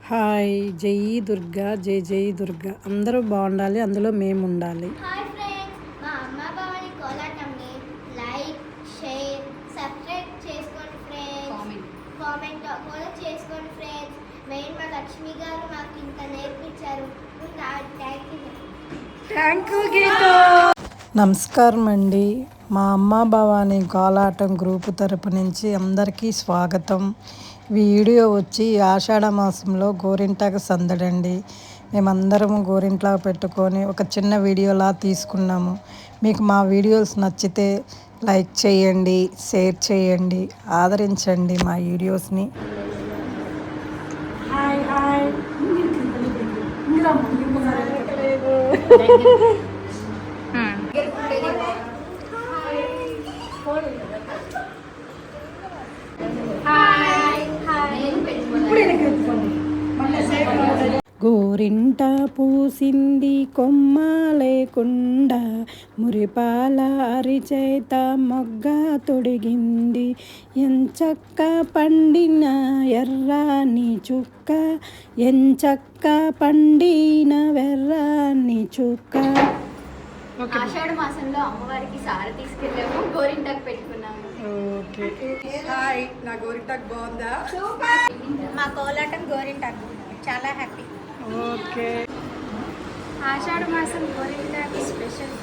Hi జై దుర్గా జై జై దుర్గా అందరూ బాగుండాలి అందులో మేము ఉండాలి. హాయ్ ఫ్రెండ్స్, మా అమ్మ బావని కోలాటంని లైక్ షేర్ సబ్స్క్రైబ్ చేసుకోండి ఫ్రెండ్స్. కామెంట్ కూడా చేసుకోండి ఫ్రెండ్స్. మెయిన్ మా లక్ష్మి గారు మాకు ఇంత నేర్పించారు. థ్యాంక్ యూ గీత. నమస్కారం అండి. మా అమ్మ భవాని కోలాటం గ్రూపు తరపు నుంచి అందరికీ స్వాగతం. వీడియో వచ్చి ఆషాఢ మాసంలో గోరింటాకు సందడండి. మేమందరము గోరింట్లాగా పెట్టుకొని ఒక చిన్న వీడియోలా తీసుకున్నాము. మీకు మా వీడియోస్ నచ్చితే లైక్ చేయండి, షేర్ చేయండి, ఆదరించండి మా వీడియోస్ని. హాయ్ హాయ్ గోరింట పూసింది కొమ్మ లేకుండా, మురిపాల అరిచేత మొగ్గ తొడిగింది, ఎంచక్క పండిన ఎర్రాని చుక్క, ఎంచక్క పండిన వెర్రాని చుక్క. ఆషాఢ మాసంలో అమ్మవారికి సార తీసుకెళ్ళాము, గోరింటాకు పెట్టుకున్నాము. హాయ్, నా గోరింటాకు బాగుందా? మా కోలాటం గోరింటాకు చాలా హ్యాపీ. ఓకే. ఆషాఢ మాసం గోరింటాకు స్పెషల్.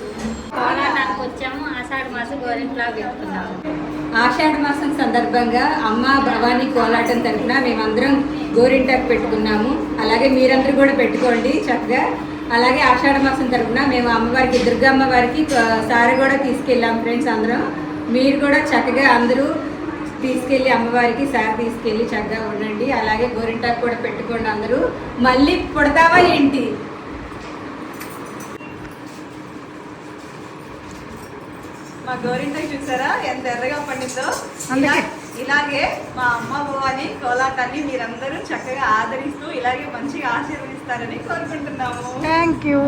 కోలాటానికి వచ్చాము, ఆషాఢ మాసం గోరింటాకు పెట్టుకున్నాము. ఆషాఢ మాసం సందర్భంగా అమ్మ భవానీ కోలాటం తరఫున మేమందరం గోరింటాకు పెట్టుకున్నాము. అలాగే మీరందరూ కూడా పెట్టుకోండి చక్కగా. అలాగే ఆషాఢ మాసం తరఫున మేము అమ్మవారికి దుర్గమ్మ వారికి సారీ కూడా తీసుకెళ్ళాం ఫ్రెండ్స్. అందరం మీరు కూడా చక్కగా అందరూ తీసుకెళ్ళి అమ్మవారికి సారీ తీసుకెళ్ళి చక్కగా ఉండండి. అలాగే గోరింటాకు కూడా పెట్టుకోండి అందరూ. మళ్ళీ పుడతావా ఏంటి? మా గోరింటాకు చూసారా ఎంత ఎర్రగా పండిందో. ఇలాగే మా అమ్మ భవాని కోలాటాన్ని మీరందరూ చక్కగా ఆదరిస్తూ ఇలాగే మంచిగా ఆశీర్వదిస్తారని కోరుకుంటున్నాము. Thank you.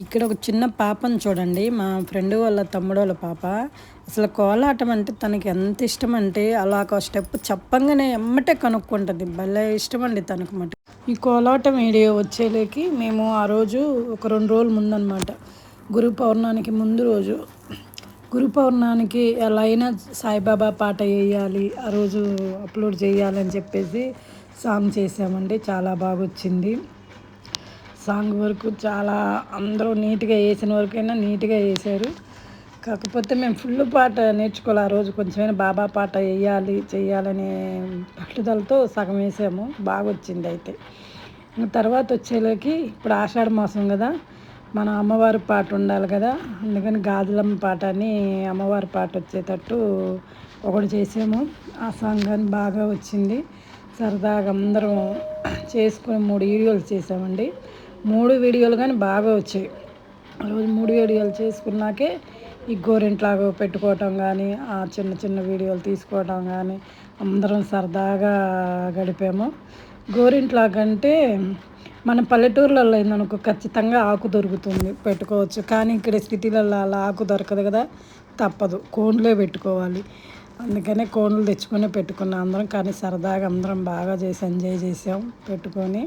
ఇక్కడ ఒక చిన్న పాపను చూడండి, మా ఫ్రెండ్ వాళ్ళ తమ్ముడు వాళ్ళ పాప. అసలు కోలాటం అంటే తనకి ఎంత ఇష్టం అంటే అలా ఒక స్టెప్ చెప్పంగానే ఎమ్మటే కనుక్కుంటుంది. భలే ఇష్టం అండి తనకు మటు. ఈ కోలాటం వీడియో వచ్చేలేకి మేము ఆ రోజు ఒక 2 రోజుల ముందనమాట, గురు పౌర్ణానికి ముందు రోజు, గురు పౌర్ణానికి ఎలా అయినా సాయిబాబా పాట వేయాలి, ఆ రోజు అప్లోడ్ చేయాలని చెప్పేసి సాంగ్ చేసామండి. చాలా బాగా వచ్చింది సాంగ్ వరకు. చాలా అందరూ నీట్గా వేసిన వరకైనా నీట్గా వేసారు. కాకపోతే మేము ఫుల్ పాట నేర్చుకోవాలి ఆ రోజు. కొంచెమైనా బాబా పాట వేయాలి చేయాలనే పట్టుదలతో సగం వేసాము. బాగా వచ్చింది. అయితే తర్వాత వచ్చేలోకి ఇప్పుడు ఆషాఢ మాసం కదా, మన అమ్మవారి పాట ఉండాలి కదా, అందుకని గాజులమ్మ పాట అని అమ్మవారి పాట వచ్చేటట్టు ఒకటి చేసాము. ఆ సాంగ్ కానీ బాగా వచ్చింది. సరదాగా అందరం చేసుకొని 3 వీడియోలు చేసామండి. 3 వీడియోలు కానీ బాగా వచ్చాయి. ఆ రోజు 3 వీడియోలు చేసుకున్నాకే ఈ గోరింట్లాగా పెట్టుకోవటం కానీ, ఆ చిన్న చిన్న వీడియోలు తీసుకోవటం కానీ అందరం సరదాగా గడిపాము. గోరింట్లాగంటే మన పల్లెటూర్లలో ఏందనుకో ఖచ్చితంగా ఆకు దొరుకుతుంది, పెట్టుకోవచ్చు. కానీ ఇక్కడ సిటీలలో అలా ఆకు దొరకదు కదా, తప్పదు, కోన్లే పెట్టుకోవాలి. అందుకనే కోన్లు తెచ్చుకొని పెట్టుకున్నాం అందరం. కానీ సరదాగా అందరం బాగా చేసి ఎంజాయ్ చేసాం పెట్టుకొని.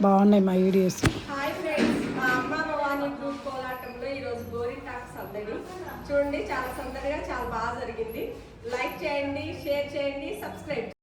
బాగున్నాయి మా వీడియోస్. హాయ్ ఫ్రెండ్స్, మా అమ్మ భవాని గ్రూప్ కోలాటంలో ఈరోజు గోరింటాకు సందడి చూడండి. చాలా సందడిగా చాలా బాగా జరిగింది. లైక్ చేయండి, షేర్ చేయండి, సబ్స్క్రైబ్ చేయండి.